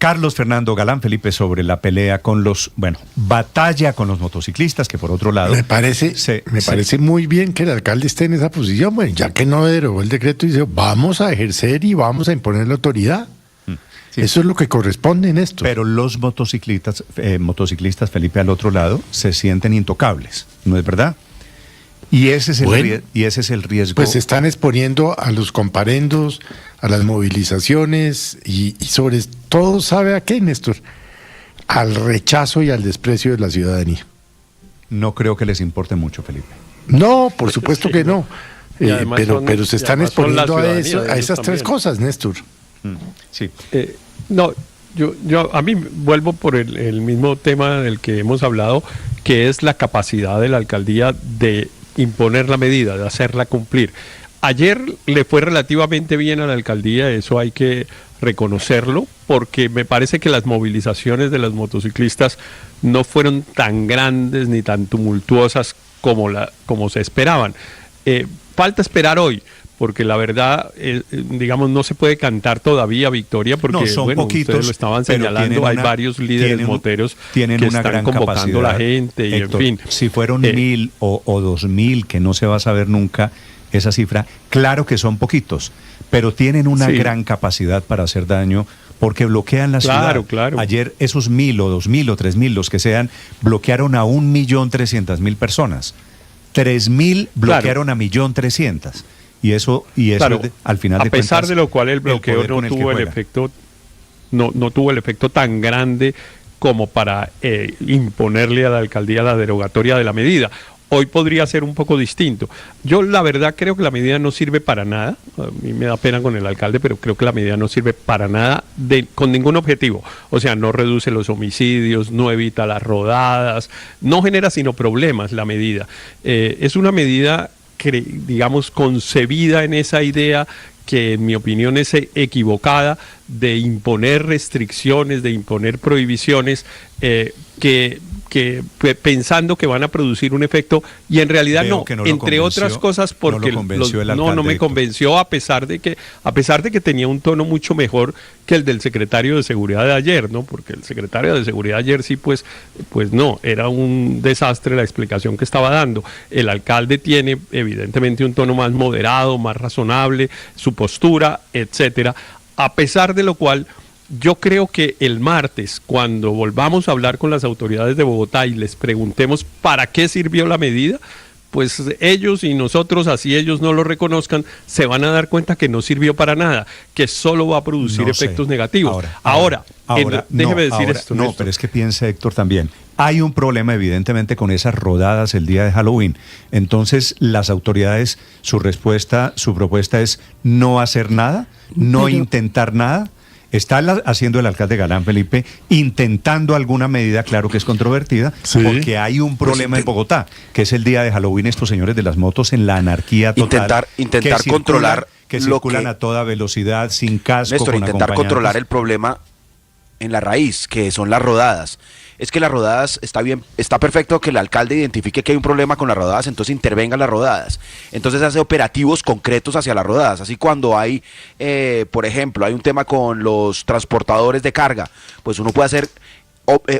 Carlos Fernando Galán Felipe sobre la pelea con batalla con los motociclistas, que por otro lado... Me parece muy bien que el alcalde esté en esa posición, bueno, ya que no derogó el decreto, dice, vamos a ejercer y vamos a imponer la autoridad. Sí. Eso es lo que corresponde en esto. Pero los motociclistas, Felipe, al otro lado, se sienten intocables, ¿no es verdad? Y ese es el riesgo. Pues se están exponiendo a los comparendos, a las movilizaciones y sobre todo, ¿sabe a qué, Néstor? Al rechazo y al desprecio de la ciudadanía. No creo que les importe mucho, Felipe. No, por supuesto que no. Pero se están exponiendo a esas tres cosas, Néstor. Sí. A mí vuelvo por el mismo tema del que hemos hablado, que es la capacidad de la alcaldía de imponer la medida, de hacerla cumplir. Ayer le fue relativamente bien a la alcaldía, eso hay que reconocerlo, porque me parece que las movilizaciones de los motociclistas no fueron tan grandes ni tan tumultuosas como se esperaban. Falta esperar hoy, porque la verdad, digamos, no se puede cantar todavía victoria, porque son poquitos, ustedes lo estaban señalando, hay varios líderes moteros que están convocando a la gente, y Héctor, en fin. Si fueron 1,000 o 2,000, que no se va a saber nunca esa cifra, claro que son poquitos, pero tienen una gran capacidad para hacer daño, porque bloquean la ciudad. Claro. Ayer esos 1,000 o 2,000 o 3,000, los que sean, bloquearon a 1.300.000 personas. 3,000 bloquearon a 1.300.000. Y eso al final de cuentas, a pesar de lo cual el bloqueo no tuvo el efecto tan grande como para imponerle a la alcaldía la derogatoria de la medida. Hoy podría ser un poco distinto. Yo la verdad creo que la medida no sirve para nada. A mí me da pena con el alcalde, pero creo que la medida no sirve para nada con ningún objetivo. O sea, no reduce los homicidios, no evita las rodadas, no genera sino problemas la medida. Es una medida digamos, concebida en esa idea que en mi opinión es equivocada de imponer restricciones, de imponer prohibiciones que pensando que van a producir un efecto y en realidad no entre otras cosas porque no me convenció a pesar de que tenía un tono mucho mejor que el del secretario de Seguridad de ayer, ¿no? Porque el secretario de Seguridad ayer sí pues no, era un desastre la explicación que estaba dando. El alcalde tiene evidentemente un tono más moderado, más razonable, su postura, etcétera, a pesar de lo cual yo creo que el martes, cuando volvamos a hablar con las autoridades de Bogotá y les preguntemos para qué sirvió la medida, pues ellos y nosotros, así ellos no lo reconozcan, se van a dar cuenta que no sirvió para nada, que solo va a producir efectos negativos. Ahora, déjeme decir esto. No, pero es que piensa Héctor también. Hay un problema evidentemente con esas rodadas el día de Halloween. Entonces las autoridades, su propuesta es no hacer nada, no intentar nada. Está haciendo el alcalde Galán Felipe, intentando alguna medida, claro que es controvertida, porque hay un problema en Bogotá, que es el día de Halloween, estos señores de las motos en la anarquía total. Intentar controlar que circulan a toda velocidad, sin casco, Néstor, intentar controlar el problema en la raíz, que son las rodadas. Es que las rodadas está perfecto que el alcalde identifique que hay un problema con las rodadas, entonces intervenga en las rodadas. Entonces hace operativos concretos hacia las rodadas. Así cuando hay, por ejemplo, hay un tema con los transportadores de carga, pues uno puede hacer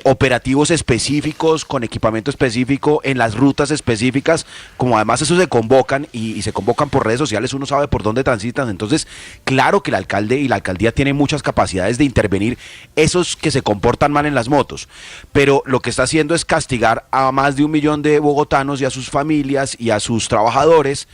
operativos específicos con equipamiento específico en las rutas específicas, como además eso se convocan y se convocan por redes sociales, uno sabe por dónde transitan. Entonces claro que el alcalde y la alcaldía tienen muchas capacidades de intervenir esos que se comportan mal en las motos, pero lo que está haciendo es castigar a más de 1 millón de bogotanos y a sus familias y a sus trabajadores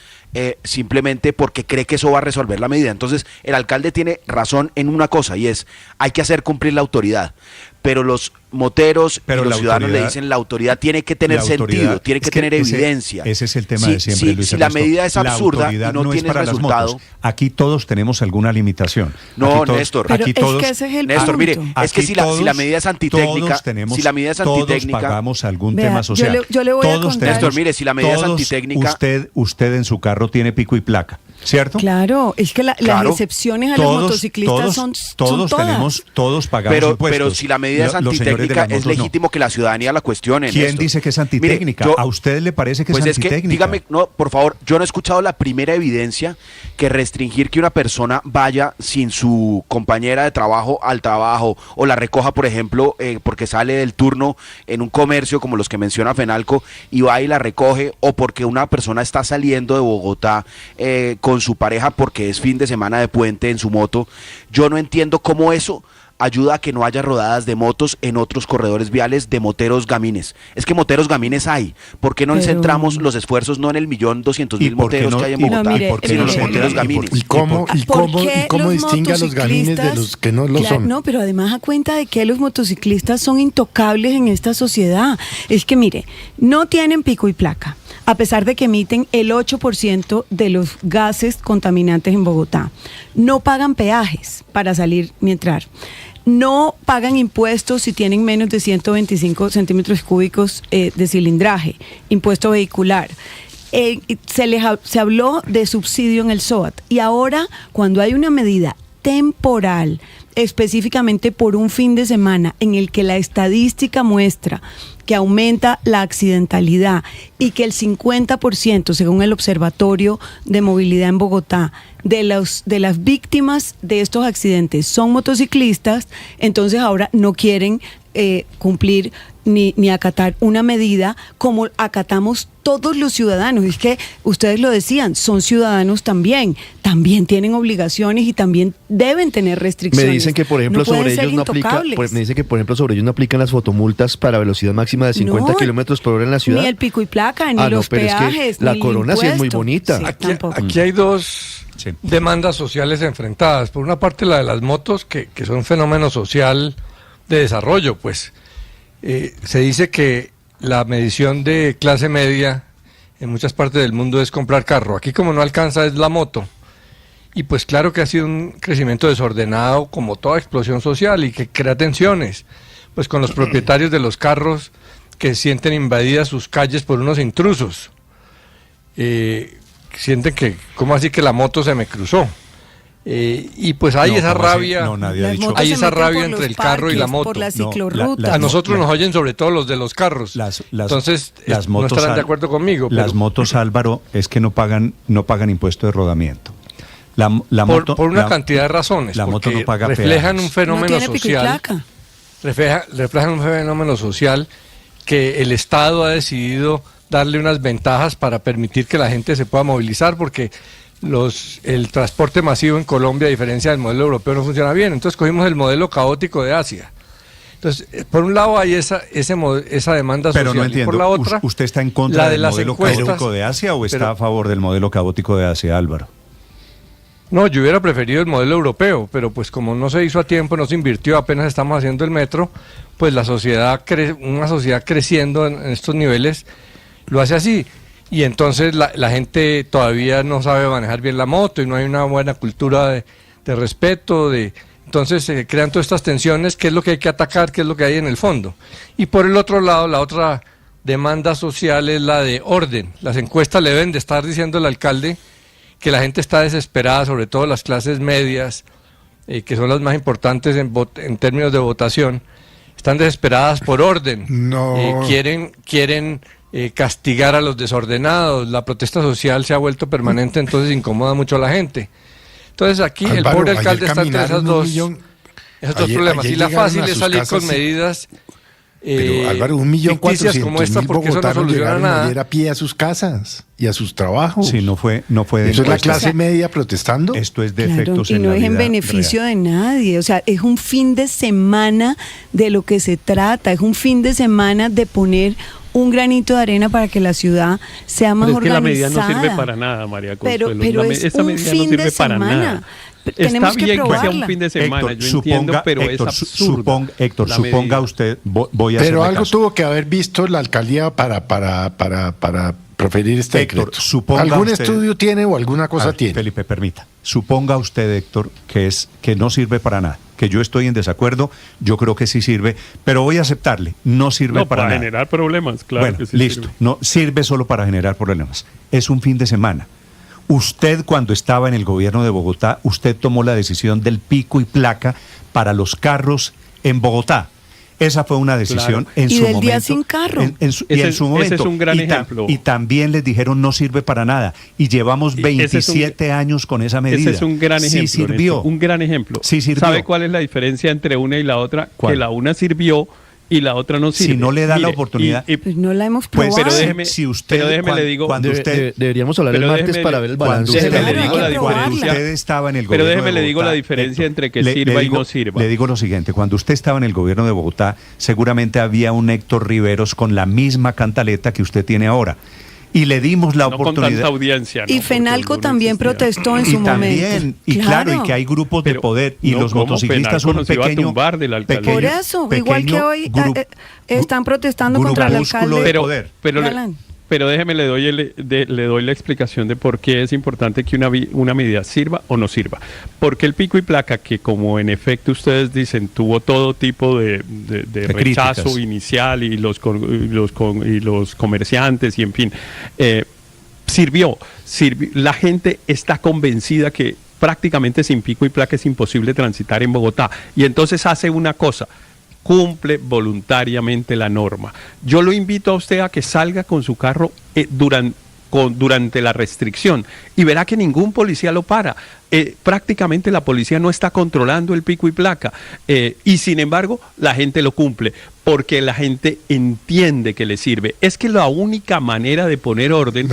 simplemente porque cree que eso va a resolver la medida. Entonces el alcalde tiene razón en una cosa, y es hay que hacer cumplir la autoridad, pero los moteros y los ciudadanos le dicen la autoridad tiene que tener sentido, tiene que tener evidencia. Ese es el tema de siempre, Luis si la medida es absurda y no tiene resultado. Aquí todos tenemos alguna limitación. No, Néstor, pero aquí todos, es que ese es el Néstor, punto. Mire, es que si la medida es antitécnica, todos pagamos algún tema social. Yo le voy a contar. Néstor, mire, si la medida es antitécnica, usted en su carro tiene pico y placa. ¿cierto? Claro, es que las Claro. excepciones a los motociclistas son todos todas. todos pagamos impuestos. Pero si la medida es Los señores de antitécnica, las es motos, no. legítimo que la ciudadanía la cuestione. ¿Quién Néstor. dice que es Mire, antitécnica? ¿A usted le parece que pues es es que, antitécnica? dígame, no, por favor, yo no he escuchado la primera evidencia que restringir que una persona vaya sin su compañera de trabajo al trabajo o la recoja, por ejemplo, porque sale del turno en un comercio como los que menciona Fenalco y va y la recoge, o porque una persona está saliendo de Bogotá con su pareja porque es fin de semana de puente en su moto. Yo no entiendo cómo eso ayuda a que no haya rodadas de motos en otros corredores viales de moteros gamines. Es que moteros gamines hay. ¿Por qué no Pero- centramos los esfuerzos no en el 1.200.000 ¿Y por qué moteros no- que hay en y- Bogotá, No, mire, y por qué sino no los se- moteros y por- gamines? ¿Y cómo, ¿Por qué cómo los distingue a los gamines de motociclistas- los que no lo Claro, son? No, pero además a cuenta de que los motociclistas son intocables en esta sociedad. Es que mire, no tienen pico y placa, a pesar de que emiten el 8% de los gases contaminantes en Bogotá. No pagan peajes para salir ni entrar. No pagan impuestos si tienen menos de 125 centímetros cúbicos de cilindraje, impuesto vehicular. Se habló de subsidio en el SOAT y ahora cuando hay una medida temporal, específicamente por un fin de semana en el que la estadística muestra que aumenta la accidentalidad y que el 50%, según el Observatorio de Movilidad en Bogotá, de las víctimas de estos accidentes son motociclistas, entonces ahora no quieren cumplir ni acatar una medida como acatamos todos los ciudadanos. Es que ustedes lo decían, son ciudadanos también tienen obligaciones y también deben tener restricciones. Me dicen que por ejemplo No pueden sobre ser ellos no aplica, intocables. me dicen que por ejemplo sobre ellos no aplican las fotomultas para velocidad máxima de 50 No, kilómetros por hora en la ciudad. Ni el pico y placa, ni Ah, no, los pero es que peajes, la ni el Corona sí es muy impuesto. bonita. Sí, Aquí, tampoco. aquí hay dos Sí. demandas sociales enfrentadas. Por una parte la de las motos, que son un fenómeno social de desarrollo, pues. Se dice que la medición de clase media en muchas partes del mundo es comprar carro. Aquí como no alcanza es la moto. Y pues claro que ha sido un crecimiento desordenado como toda explosión social y que crea tensiones. Pues con los propietarios de los carros que sienten invadidas sus calles por unos intrusos. Sienten que, ¿cómo así que la moto se me cruzó? Y pues hay No, esa ¿cómo así? rabia. No, nadie ha Las dicho. motos Hay se esa meten rabia por entre los el carro y la parques, moto. por las No, ciclorrutas. A nosotros nos oyen sobre todo los de los carros. Entonces, las no motos, estarán de acuerdo conmigo. Las pero motos, Álvaro, es que no pagan impuesto de rodamiento. La moto, por una la- cantidad de razones. la moto porque no paga reflejan peajes. un fenómeno no tiene pico y social. placa. Reflejan un fenómeno social que el Estado ha decidido darle unas ventajas para permitir que la gente se pueda movilizar, porque el transporte masivo en Colombia, a diferencia del modelo europeo, no funciona bien. Entonces cogimos el modelo caótico de Asia. Entonces, por un lado hay esa demanda Pero social, no y entiendo, por la otra, ¿usted está en contra la de del las modelo encuestas. caótico de Asia o está Pero- a favor del modelo caótico de Asia, Álvaro? No, yo hubiera preferido el modelo europeo, pero pues como no se hizo a tiempo, no se invirtió, apenas estamos haciendo el metro, pues la sociedad, una sociedad creciendo en estos niveles, lo hace así. Y entonces la gente todavía no sabe manejar bien la moto y no hay una buena cultura de respeto, entonces se crean todas estas tensiones, qué es lo que hay que atacar, qué es lo que hay en el fondo. Y por el otro lado, la otra demanda social es la de orden. Las encuestas le deben de estar diciendo al alcalde que la gente está desesperada, sobre todo las clases medias, que son las más importantes en términos de votación, están desesperadas por orden. No. Quieren castigar a los desordenados. La protesta social se ha vuelto permanente, entonces incomoda mucho a la gente. Entonces aquí el Álvaro, pobre ayer alcalde está entre esas caminaron un dos, millón. esos dos Ayer- problemas. ayer Y la llegaron fácil a es sus salir casas, con sí. medidas Pero Álvaro, 1.400.000 como esta, porque eso no bogotanos soluciona llegaron nada. ayer a pie a sus casas y a sus trabajos. Sí, no fue de ¿Eso es la encuestas. clase O sea, media protestando? Esto es de Claro, efectos y en no la es en vida beneficio real. de nadie, o sea, es un fin de semana de lo que se trata, es un fin de semana de poner un granito de arena para que la ciudad sea más Pero es que la medida organizada. no sirve para nada, María Consuelo. Pero La es esa un medida fin no sirve de para semana. nada. Tenemos Está que bien que sea probarla. un fin de semana, Héctor, yo entiendo, pero Héctor, es absurda. Héctor, la suponga medida. usted, voy a Pero hacerle algo caso. tuvo que haber visto la alcaldía para proferir este Héctor, decreto. suponga ¿Algún usted- estudio tiene o alguna cosa A ver, tiene? Felipe, permita. Suponga usted, Héctor, que no sirve para nada, que yo estoy en desacuerdo, yo creo que sí sirve, pero voy a aceptarle, no sirve No, para nada. generar problemas, claro bueno, que sí listo, sirve. no sirve solo para generar problemas. Es un fin de semana. Usted, cuando estaba en el gobierno de Bogotá, usted tomó la decisión del pico y placa para los carros en Bogotá. Esa fue una decisión en y su del momento. día sin carro. En su momento. Ese es un gran ejemplo. Y también les dijeron no sirve para nada. Y llevamos 27 años con esa medida. Ese es un gran ejemplo. Sí sirvió. Néstor, un gran ejemplo. Sí sirvió. ¿Sabe cuál es la diferencia entre una y la otra? ¿Cuál? Que la una sirvió y la otra no sirve. Si no le da la Mire, oportunidad. Pues no la hemos Pues, probado. pero déjeme, si usted, pero déjeme le digo, cuando usted, deberíamos hablar el pero martes déjeme- para ver el cuando balance. usted, Déjeme le digo la cuando diferencia. usted estaba en el Pero gobierno déjeme de le digo Bogotá, la diferencia Héctor, entre que sirva y no sirva. Le digo lo siguiente, cuando usted estaba en el gobierno de Bogotá, seguramente había un Héctor Riveros con la misma cantaleta que usted tiene ahora. Y le dimos la No con oportunidad. tanta audiencia. Y ¿no? Fenalco Porque no también existía. protestó en Y su también, momento. y claro, y que hay grupos de Pero, poder y no, los ¿cómo? motociclistas son Fenalco un nos iba a pequeño, tumbar de la alcaldía. Por eso, igual que hoy están protestando contra el grupúsculo alcalde. de poder. Pero déjeme, le doy la explicación de por qué es importante que una medida sirva o no sirva. Porque el pico y placa, que como en efecto ustedes dicen, tuvo todo tipo de rechazo críticas inicial y los comerciantes y en fin, sirvió. La gente está convencida que prácticamente sin pico y placa es imposible transitar en Bogotá. Y entonces hace una cosa: cumple voluntariamente la norma. Yo lo invito a usted a que salga con su carro durante la restricción y verá que ningún policía lo para. Prácticamente la policía no está controlando el pico y placa y sin embargo la gente lo cumple porque la gente entiende que le sirve. Es que la única manera de poner orden,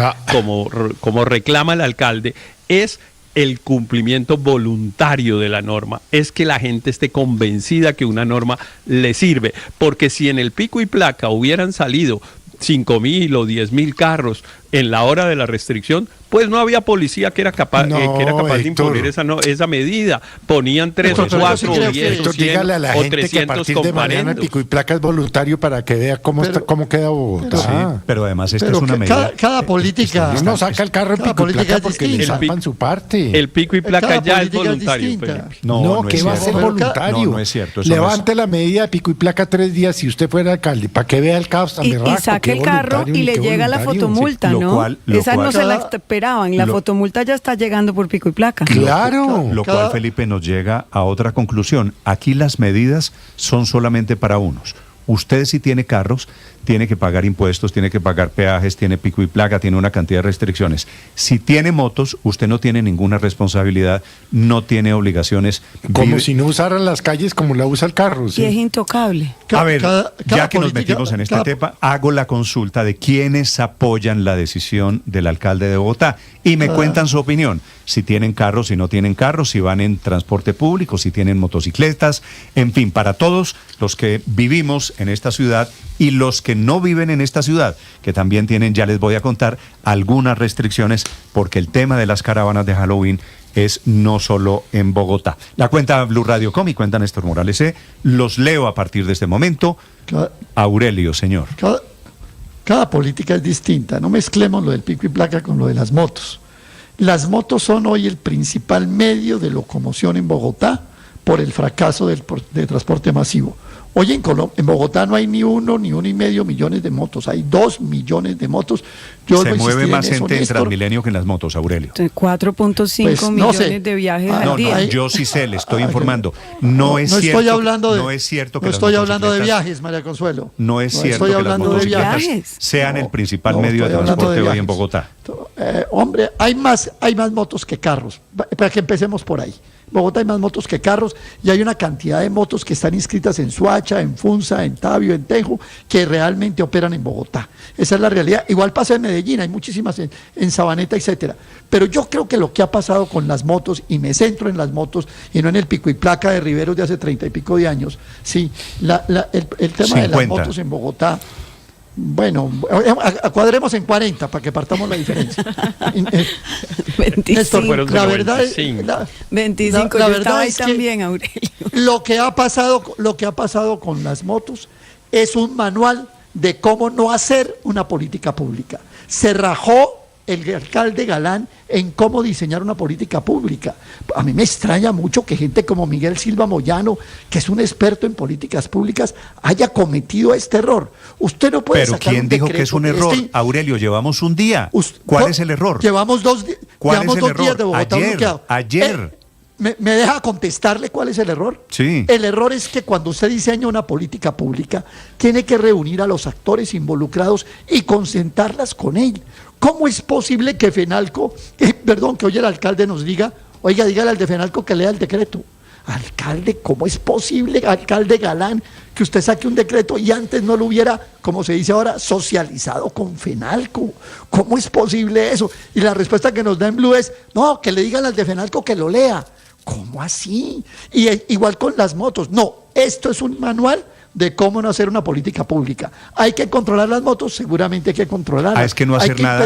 como reclama el alcalde, es el cumplimiento voluntario de la norma, es que la gente esté convencida que una norma le sirve, porque si en el pico y placa hubieran salido 5.000 o 10.000 carros en la hora de la restricción, pues no había policía que era capaz de imponer esa medida. Ponían 3 o 4 o 10 o 100 dígale a la o gente que a 300 partir de mañana el comparendos. pico y placa es voluntario para que vea cómo queda Bogotá. Sí, pero además esta es una medida. Cada política. Uno saca el carro en cada pico y placa política es porque le distinta. salvan su parte. El pico y placa Cada ya es política es voluntario, distinta. Felipe. No, no que es va a cierto. ser Pero voluntario. no es cierto, eso Levante la medida de pico y placa 3 días si usted fuera alcalde, para que vea el caos tan Y berraco. saque qué el carro voluntario y ni le qué llega la voluntario. fotomulta, lo ¿no? cual- Esa no cual- se la esperaban. La Lo- fotomulta ya está llegando por pico y placa. Claro. Lo cual, Felipe, nos llega a otra conclusión. Aquí las medidas son solamente para unos. Usted, si tiene carros, tiene que pagar impuestos, tiene que pagar peajes, tiene pico y placa, tiene una cantidad de restricciones. Si tiene motos, usted no tiene ninguna responsabilidad, no tiene obligaciones. Como Vive- si no usaran las calles como la usa el carro. ¿sí? Y es intocable. A ver, Cada ya que nos política- metimos en este cada- tema, hago la consulta de quiénes apoyan la decisión del alcalde de Bogotá y me cuentan su opinión. Si tienen carros, si no tienen carros, si van en transporte público, si tienen motocicletas, en fin, para todos los que vivimos en esta ciudad y los que no viven en esta ciudad, que también tienen, ya les voy a contar, algunas restricciones, porque el tema de las caravanas de Halloween es no solo en Bogotá. La cuenta Blue Radio Com y cuenta Néstor Morales los leo a partir de este momento. Cada- Aurelio, señor. Cada política es distinta. No mezclemos lo del pico y placa con lo de las motos. Las motos son hoy el principal medio de locomoción en Bogotá por el fracaso del transporte masivo. Hoy en Bogotá no hay ni 1 ni 1,5 millones de motos, hay 2 millones de motos. Yo Se vuelvo a mueve insistir más en eso, gente en Néstor. Transmilenio que en las motos, Aurelio. 4.5 Pues, no millones sé. de viajes Ah, al No, día. no, yo sí sé, le estoy informando. No es no cierto. estoy hablando de, no es cierto que no las estoy hablando de motocicletas- viajes, María Consuelo. No es cierto estoy que las hablando de motocicletas viajes. sean el principal No, medio de estoy hablando transporte de hoy en viajes. Bogotá. Hombre, hay más motos que carros. Para que empecemos por ahí. En Bogotá hay más motos que carros y hay una cantidad de motos que están inscritas en Soacha, en Funza, en Tabio, en Tenjo, que realmente operan en Bogotá. Esa es la realidad. Igual pasa en Medellín, hay muchísimas en Sabaneta, etcétera. Pero yo creo que lo que ha pasado con las motos, y me centro en las motos y no en el pico y placa de Riveros de hace 30 y pico de años, sí, el tema de las 50. motos en Bogotá. Bueno, cuadremos en 40 para que partamos la diferencia. 25. Néstor, Fueron la solo verdad es, 25. 25, la yo verdad estaba ahí es que también, Aurelio. lo que ha pasado con las motos es un manual de cómo no hacer una política pública. Se rajó el alcalde Galán en cómo diseñar una política pública. A mí me extraña mucho que gente como Miguel Silva Moyano, que es un experto en políticas públicas, haya cometido este error. Usted no puede Pero sacar ¿quién un dijo decreto que es un error? Aurelio, llevamos un día. ¿Cuál es el error? Llevamos dos días de Bogotá bloqueado. Ayer. ¿Me deja contestarle cuál es el error? Sí. El error es que cuando usted diseña una política pública, tiene que reunir a los actores involucrados y concentrarlas con él. ¿Cómo es posible que Fenalco, que hoy el alcalde nos diga, oiga, dígale al de Fenalco que lea el decreto? Alcalde, ¿cómo es posible, alcalde Galán, que usted saque un decreto y antes no lo hubiera, como se dice ahora, socializado con Fenalco? ¿Cómo es posible eso? Y la respuesta que nos da en Blue es, no, que le digan al de Fenalco que lo lea. ¿Cómo así? Y igual con las motos. No, esto es un manual de cómo no hacer una política pública. Hay que controlar las motos, seguramente hay que controlarlas. Es que no hacer nada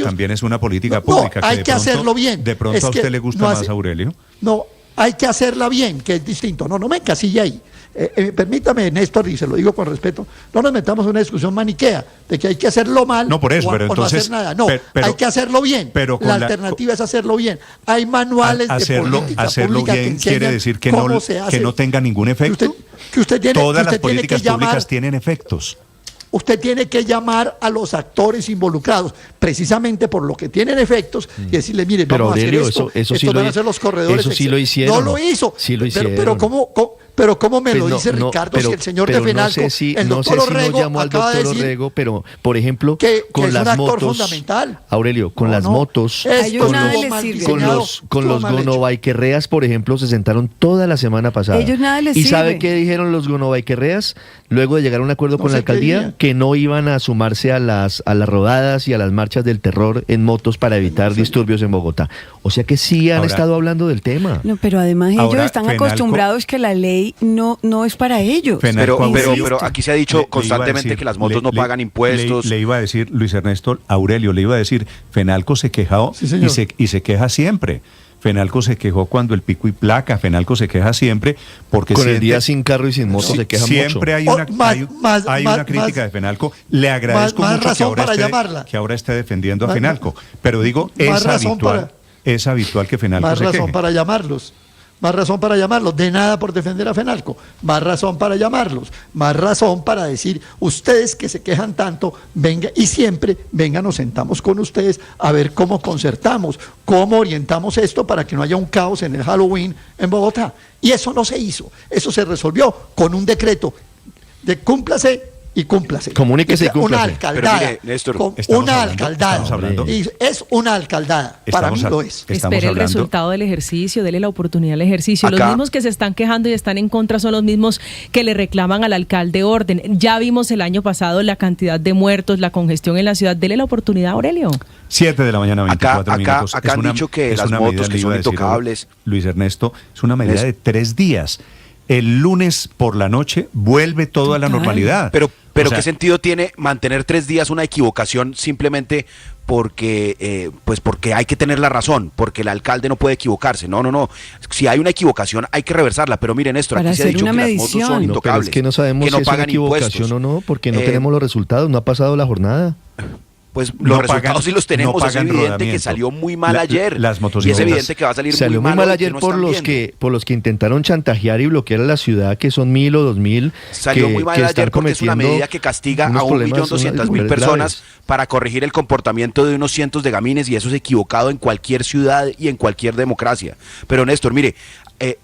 también es una política pública. No, hay que hacerlo bien. ¿De pronto a usted le gusta más, Aurelio? No, hay que hacerla bien, que es distinto. No me encasille ahí. Permítame, Néstor, y se lo digo con respeto, no nos metamos en una discusión maniquea de que hay que hacerlo mal no, por eso, pero entonces, no hacer nada. No, hay que hacerlo bien. Pero la alternativa es hacerlo bien. Hay manuales de política hacerlo pública bien que quiere decir que no tenga ningún efecto. Todas las políticas públicas tienen efectos. Usted tiene que llamar a los actores involucrados, precisamente por lo que tienen efectos, y decirle, mire, vamos Aurelio, a hacer esto, eso esto sí van a hacer los corredores. Eso sí lo hicieron. No lo hizo. Sí lo hicieron. Pero ¿cómo me Pues lo dice Ricardo si el señor de Fenalco, el doctor Orrego, llamó al acaba de doctor decir Orrego, pero, por ejemplo, que con es las un actor motos, fundamental. Aurelio, con las motos, con los gonobaiquerreas, por ejemplo, se sentaron toda la semana pasada. Ellos nada les ¿Y sirve. sabe qué dijeron los gonobaiquerreas? Luego de llegar a un acuerdo con la alcaldía, que no iban a sumarse a las rodadas y a las marchas del terror en motos para evitar disturbios en Bogotá. O sea que sí han estado hablando del tema. No, pero además ellos están acostumbrados que la ley no es para ellos. Pero aquí se ha dicho constantemente que las motos no pagan impuestos. Le iba a decir, Luis Ernesto, Aurelio, le iba a decir, Fenalco se quejó y se queja siempre. Fenalco se quejó cuando el pico y placa, Fenalco se queja siempre porque con el día sin carro y sin moto se queja siempre mucho. Hay una crítica de Fenalco. Le agradezco mucho que ahora esté defendiendo a Fenalco, pero digo, es habitual que Fenalco se queje. Más razón para llamarlos. Más razón para llamarlos, de nada por defender a Fenalco, más razón para llamarlos, más razón para decir, ustedes que se quejan tanto, venga y siempre, venga, nos sentamos con ustedes a ver cómo concertamos, cómo orientamos esto para que no haya un caos en el Halloween en Bogotá. Y eso no se hizo, eso se resolvió con un decreto de cúmplase y cúmplase. Comuníquese y cúmplase. Una alcaldada. Pero mire, Néstor, una alcaldada. Y es una alcaldada. Para mí lo es. Espere el resultado del ejercicio, dele la oportunidad al ejercicio. Los mismos que se están quejando y están en contra son los mismos que le reclaman al alcalde orden. Ya vimos el año pasado la cantidad de muertos, la congestión en la ciudad. Dele la oportunidad, Aurelio. 7 de la mañana, 24 minutos. Acá han dicho que las motos que son intocables. Luis Ernesto, es una medida de 3 días. El lunes por la noche vuelve todo a la normalidad. Pero ¿qué sentido tiene mantener 3 días una equivocación simplemente porque hay que tener la razón, porque el alcalde no puede equivocarse? No. Si hay una equivocación hay que reversarla. Pero miren, Néstor, aquí se ha dicho que las motos son intocables. Es que no sabemos si es una equivocación o no, porque no tenemos los resultados, no ha pasado la jornada. Pues los resultados sí los tenemos, es evidente que salió muy mal ayer. Y es evidente que va a salir salió muy mal ayer por los que intentaron chantajear y bloquear a la ciudad, que son 1.000 o 2.000. Salió muy mal ayer porque es una medida que castiga a 1.200.000 personas para corregir el comportamiento de unos cientos de gamines, y eso es equivocado en cualquier ciudad y en cualquier democracia. Pero Néstor, mire,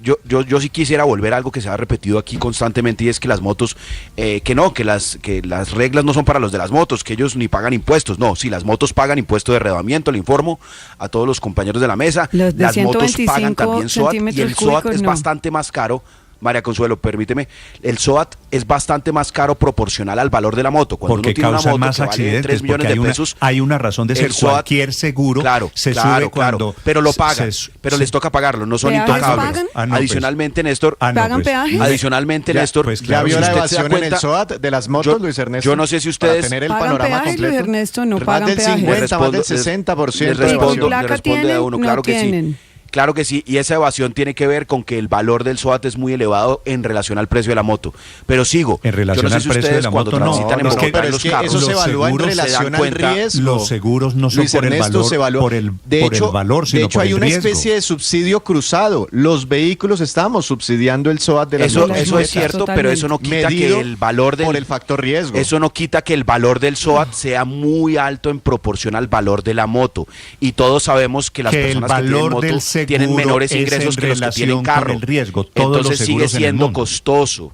yo sí quisiera volver a algo que se ha repetido aquí constantemente, y es que las motos, que las reglas no son para los de las motos, que ellos ni pagan impuestos. No, si las motos pagan impuesto de redevamiento, le informo a todos los compañeros de la mesa, las motos pagan también SOAT, y el SOAT es bastante más caro. María Consuelo, permíteme, el SOAT es bastante más caro proporcional al valor de la moto. Cuando porque uno tiene causan una moto más que vale accidentes, 3 millones de pesos, hay una razón de ser. SOAT, cualquier seguro se sube cuando... pero lo pagan, pero les toca pagarlo, no son intocables. Adicionalmente, Néstor, Néstor, pues ya vio la evasión en el SOAT de las motos, Luis Ernesto. Yo no sé si ustedes... Para tener el panorama completo. Luis Ernesto, no más pagan del peaje. 50, más del 60% le responde a uno, claro que sí. Claro que sí, y esa evasión tiene que ver con que el valor del SOAT es muy elevado en relación al precio de la moto. Pero sigo. En relación al precio de la moto, no. Pero es que eso se evalúa en relación al riesgo. Los seguros no son por el valor, por el valor, sino por el riesgo. De hecho, hay una especie de subsidio cruzado. Los vehículos estamos subsidiando el SOAT de las motos. Eso es cierto, totalmente. Pero eso no quita que el valor por el factor riesgo. Eso no quita que el valor del SOAT sea muy alto en proporción al valor de la moto. Y todos sabemos que las personas que tienen moto tienen menores ingresos que los que tienen carro. El riesgo. Entonces sigue siendo costoso.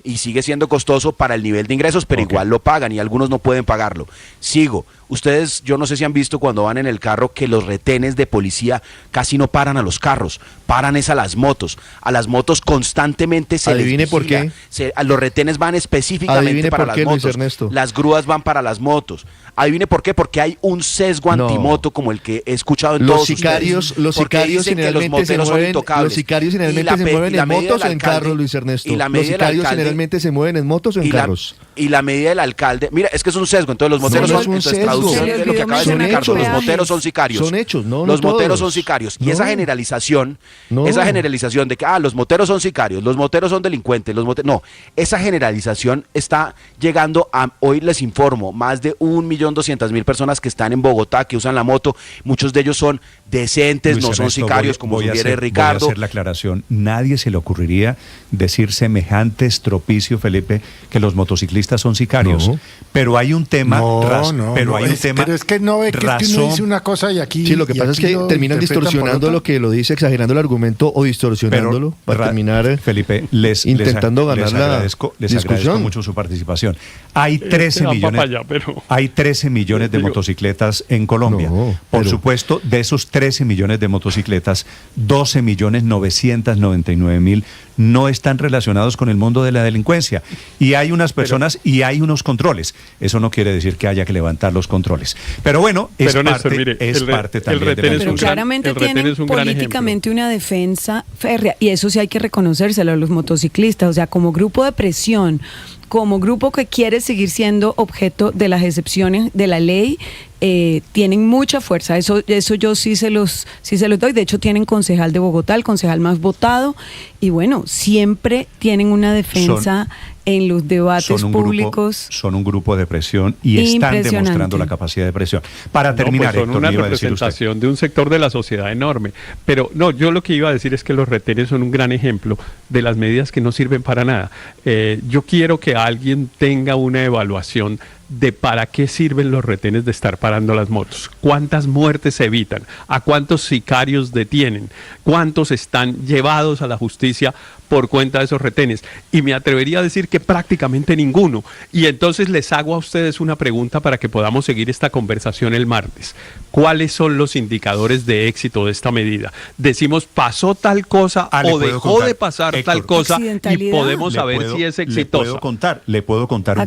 Y sigue siendo costoso para el nivel de ingresos, pero igual lo pagan y algunos no pueden pagarlo. Sigo. Ustedes, yo no sé si han visto cuando van en el carro que los retenes de policía casi no paran a los carros, paran es a las motos. A las motos constantemente se les vigila. ¿Por qué? Los retenes van específicamente para las motos. Las grúas van para las motos. Adivine por qué, porque hay un sesgo antimoto como el que he escuchado en todos ustedes. Los sicarios generalmente se mueven en motos o en carros, Luis Ernesto. Los sicarios generalmente se mueven en motos o en carros. Y la medida del alcalde, mira, es que es un sesgo, entonces los moteros son lo que acaba de decir Ricardo, los moteros son sicarios. Son hechos, los moteros son sicarios. Y esa generalización de que los moteros son sicarios, los moteros son delincuentes, esa generalización está llegando a, hoy les informo, más de 1.200.000 personas que están en Bogotá, que usan la moto, muchos de ellos son decentes, Luis no Ernesto, son sicarios, como sugiere Ricardo. Voy a hacer la aclaración, nadie se le ocurriría decir semejante estropicio, Felipe, que los motociclistas son sicarios. Pero hay un tema... Pero es que no ve que uno dice una cosa y aquí... Sí, lo que pasa es que terminan distorsionando lo que lo dice, exagerando el argumento o distorsionándolo para terminar, Felipe, intentando ganar la discusión. Les agradezco mucho su participación. Hay 13 millones de motocicletas en Colombia. Por supuesto, de esos 13 millones de motocicletas, 12.999.000 no están relacionados con el mundo de la delincuencia. Y hay unas personas y hay unos controles. Eso no quiere decir que haya que levantar los controles. Pero bueno, es parte también de la Pero claramente tienen políticamente una defensa férrea. Y eso sí hay que reconocérselo a los motociclistas. O sea, como grupo de presión, como grupo que quiere seguir siendo objeto de las excepciones de la ley, tienen mucha fuerza. Eso yo sí se los doy. De hecho, tienen concejal de Bogotá, el concejal más votado, y bueno, siempre tienen una defensa en los debates públicos. Son un grupo de presión y están demostrando la capacidad de presión. Para terminar, son una representación de un sector de la sociedad enorme. Pero no, yo lo que iba a decir es que los retenes son un gran ejemplo de las medidas que no sirven para nada. Yo quiero que alguien tenga una evaluación de para qué sirven los retenes de estar parando las motos, cuántas muertes se evitan, a cuántos sicarios detienen, cuántos están llevados a la justicia por cuenta de esos retenes. Y me atrevería a decir que prácticamente ninguno. Y entonces les hago a ustedes una pregunta para que podamos seguir esta conversación el martes. ¿Cuáles son los indicadores de éxito de esta medida? Decimos, pasó tal cosa o dejó de pasar tal cosa y podemos saber si es exitosa. Le puedo contar un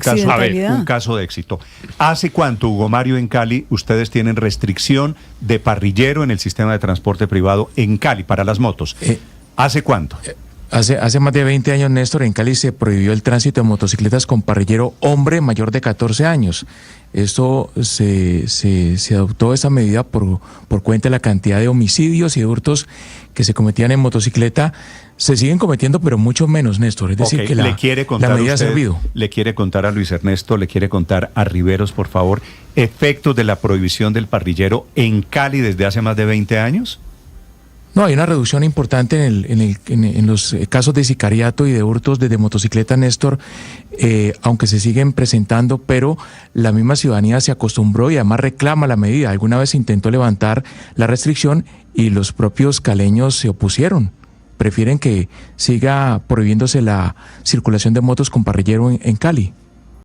caso de éxito. ¿Hace cuánto, Hugo Mario, en Cali, ustedes tienen restricción de parrillero en el sistema de transporte privado en Cali para las motos? ¿Hace cuánto? Hace más de 20 años, Néstor, en Cali se prohibió el tránsito de motocicletas con parrillero hombre mayor de 14 años. Esto se adoptó esa medida por cuenta de la cantidad de homicidios y de hurtos que se cometían en motocicleta. Se siguen cometiendo, pero mucho menos, Néstor. Es decir, que la medida ha servido. ¿Le quiere contar a Luis Ernesto, le quiere contar a Riveros, por favor, efectos de la prohibición del parrillero en Cali desde hace más de 20 años? No, hay una reducción importante en los casos de sicariato y de hurtos desde motocicleta, Néstor, aunque se siguen presentando, pero la misma ciudadanía se acostumbró y además reclama la medida. Alguna vez se intentó levantar la restricción y los propios caleños se opusieron. Prefieren que siga prohibiéndose la circulación de motos con parrillero en Cali.